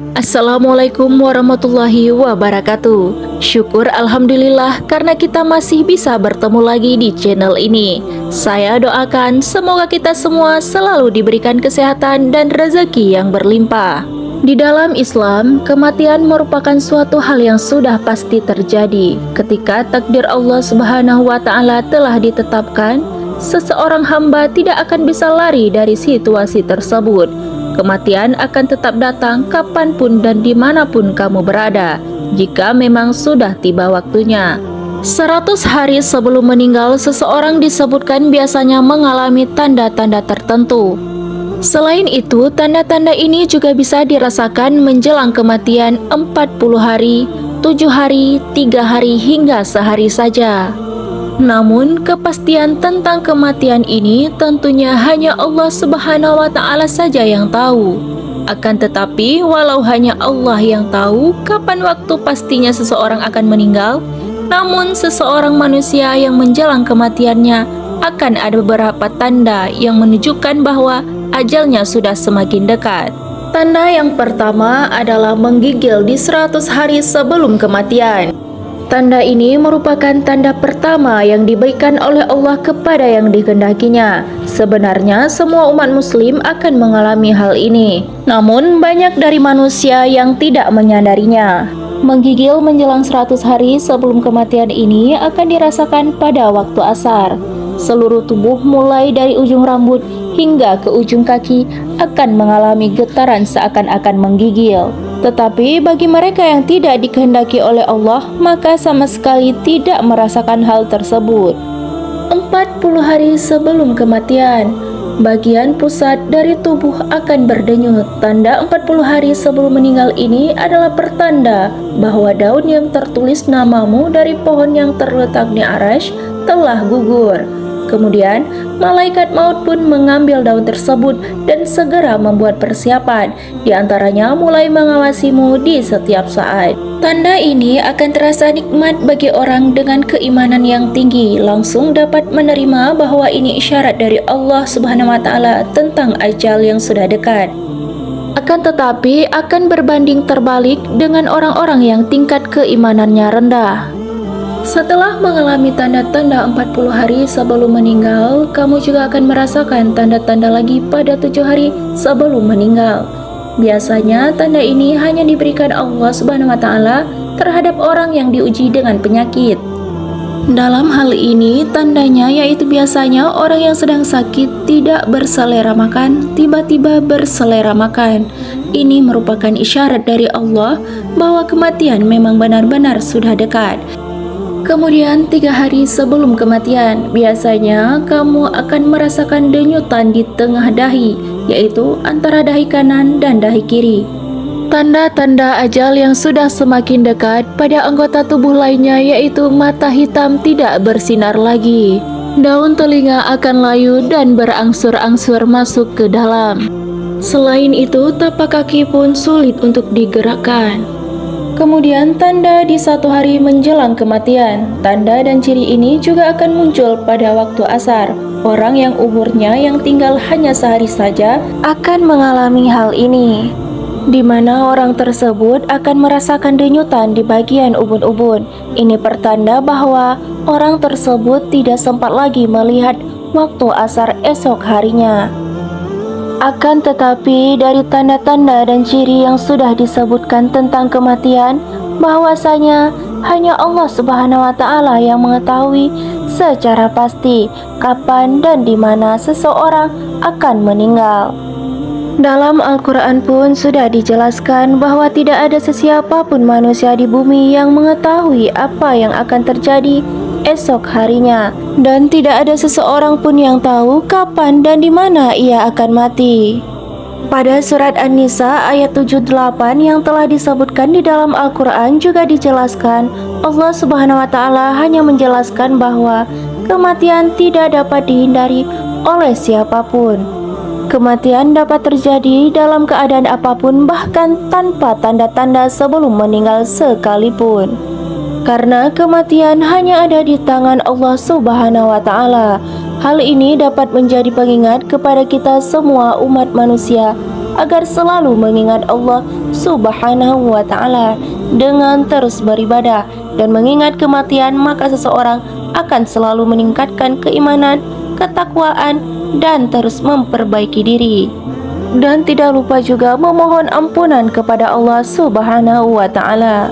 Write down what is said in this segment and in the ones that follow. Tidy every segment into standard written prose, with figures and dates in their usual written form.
Assalamualaikum warahmatullahi wabarakatuh. Syukur alhamdulillah karena kita masih bisa bertemu lagi di channel ini. Saya doakan semoga kita semua selalu diberikan kesehatan dan rezeki yang berlimpah. Di dalam Islam, kematian merupakan suatu hal yang sudah pasti terjadi. Ketika takdir Allah Subhanahu wa taala telah ditetapkan, seseorang hamba tidak akan bisa lari dari situasi tersebut. Kematian akan tetap datang kapanpun dan dimanapun kamu berada, jika memang sudah tiba waktunya. 100 hari sebelum meninggal, seseorang disebutkan biasanya mengalami tanda-tanda tertentu. Selain itu, tanda-tanda ini juga bisa dirasakan menjelang kematian 40 hari, 7 hari, 3 hari, hingga sehari saja. Namun, kepastian tentang kematian ini tentunya hanya Allah Subhanahu wa taala saja yang tahu. Akan tetapi, walau hanya Allah yang tahu kapan waktu pastinya seseorang akan meninggal, namun seseorang manusia yang menjelang kematiannya akan ada beberapa tanda yang menunjukkan bahwa ajalnya sudah semakin dekat. Tanda yang pertama adalah menggigil di 100 hari sebelum kematian. Tanda ini merupakan tanda pertama yang diberikan oleh Allah kepada yang dikehendakinya. Sebenarnya semua umat muslim akan mengalami hal ini, namun banyak dari manusia yang tidak menyadarinya. Menggigil menjelang 100 hari sebelum kematian ini akan dirasakan pada waktu asar. Seluruh tubuh mulai dari ujung rambut hingga ke ujung kaki akan mengalami getaran seakan-akan menggigil. Tetapi bagi mereka yang tidak dikehendaki oleh Allah, maka sama sekali tidak merasakan hal tersebut. 40 hari sebelum kematian, bagian pusat dari tubuh akan berdenyut. Tanda 40 hari sebelum meninggal ini adalah pertanda bahwa daun yang tertulis namamu dari pohon yang terletak di Arash telah gugur. Kemudian, malaikat maut pun mengambil daun tersebut dan segera membuat persiapan, di antaranya mulai mengawasimu di setiap saat. Tanda ini akan terasa nikmat bagi orang dengan keimanan yang tinggi, langsung dapat menerima bahwa ini isyarat dari Allah Subhanahu wa taala tentang ajal yang sudah dekat. Akan tetapi akan berbanding terbalik dengan orang-orang yang tingkat keimanannya rendah. Setelah mengalami tanda-tanda 40 hari sebelum meninggal, kamu juga akan merasakan tanda-tanda lagi pada 7 hari sebelum meninggal. Biasanya tanda ini hanya diberikan Allah Subhanahu wa taala terhadap orang yang diuji dengan penyakit. Dalam hal ini, tandanya yaitu biasanya orang yang sedang sakit tidak berselera makan, tiba-tiba berselera makan. Ini merupakan isyarat dari Allah bahwa kematian memang benar-benar sudah dekat. Kemudian 3 hari sebelum kematian, biasanya kamu akan merasakan denyutan di tengah dahi, yaitu antara dahi kanan dan dahi kiri. Tanda-tanda ajal yang sudah semakin dekat pada anggota tubuh lainnya, yaitu mata hitam tidak bersinar lagi. Daun telinga akan layu dan berangsur-angsur masuk ke dalam. Selain itu, tapak kaki pun sulit untuk digerakkan. Kemudian tanda di 1 hari menjelang kematian. Tanda dan ciri ini juga akan muncul pada waktu asar. Orang yang umurnya yang tinggal hanya sehari saja akan mengalami hal ini, di mana orang tersebut akan merasakan denyutan di bagian ubun-ubun. Ini pertanda bahwa orang tersebut tidak sempat lagi melihat waktu asar esok harinya. Akan tetapi dari tanda-tanda dan ciri yang sudah disebutkan tentang kematian, bahwasanya hanya Allah Subhanahu wa taala yang mengetahui secara pasti kapan dan di mana seseorang akan meninggal. Dalam Al-Quran pun sudah dijelaskan bahwa tidak ada sesiapapun manusia di bumi yang mengetahui apa yang akan terjadi esok harinya, dan tidak ada seseorang pun yang tahu kapan dan di mana ia akan mati. Pada surat An-Nisa ayat 78 yang telah disebutkan di dalam Al-Quran juga dijelaskan, Allah Subhanahu wa taala hanya menjelaskan bahwa kematian tidak dapat dihindari oleh siapapun. Kematian dapat terjadi dalam keadaan apapun, bahkan tanpa tanda-tanda sebelum meninggal sekalipun. Karena kematian hanya ada di tangan Allah Subhanahu wa taala. Hal ini dapat menjadi pengingat kepada kita semua umat manusia agar selalu mengingat Allah Subhanahu wa Ta'ala dengan terus beribadah dan mengingat kematian, maka seseorang akan selalu meningkatkan keimanan, ketakwaan, dan terus memperbaiki diri. Dan tidak lupa juga memohon ampunan kepada Allah Subhanahu wa Ta'ala.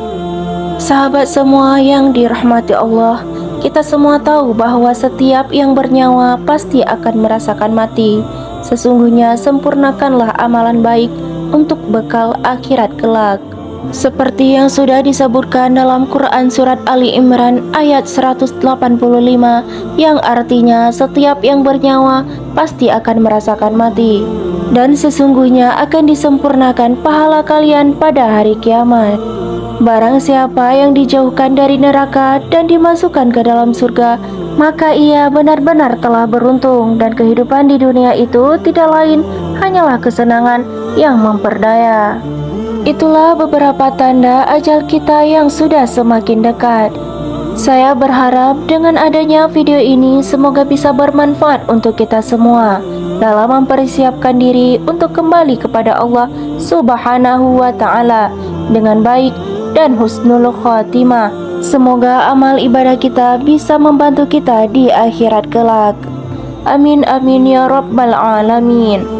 Sahabat semua yang dirahmati Allah, kita semua tahu bahwa setiap yang bernyawa pasti akan merasakan mati. Sesungguhnya sempurnakanlah amalan baik untuk bekal akhirat kelak. Seperti yang sudah disebutkan dalam Quran Surat Ali Imran ayat 185, yang artinya setiap yang bernyawa pasti akan merasakan mati, dan sesungguhnya akan disempurnakan pahala kalian pada hari kiamat. Barang siapa yang dijauhkan dari neraka dan dimasukkan ke dalam surga, maka ia benar-benar telah beruntung, dan kehidupan di dunia itu tidak lain hanyalah kesenangan yang memperdaya. Itulah beberapa tanda ajal kita yang sudah semakin dekat. Saya berharap dengan adanya video ini semoga bisa bermanfaat untuk kita semua dalam mempersiapkan diri untuk kembali kepada Allah Subhanahu wa Ta'ala dengan baik dan husnul khatimah. Semoga amal ibadah kita bisa membantu kita di akhirat kelak. Amin amin ya rabbal alamin.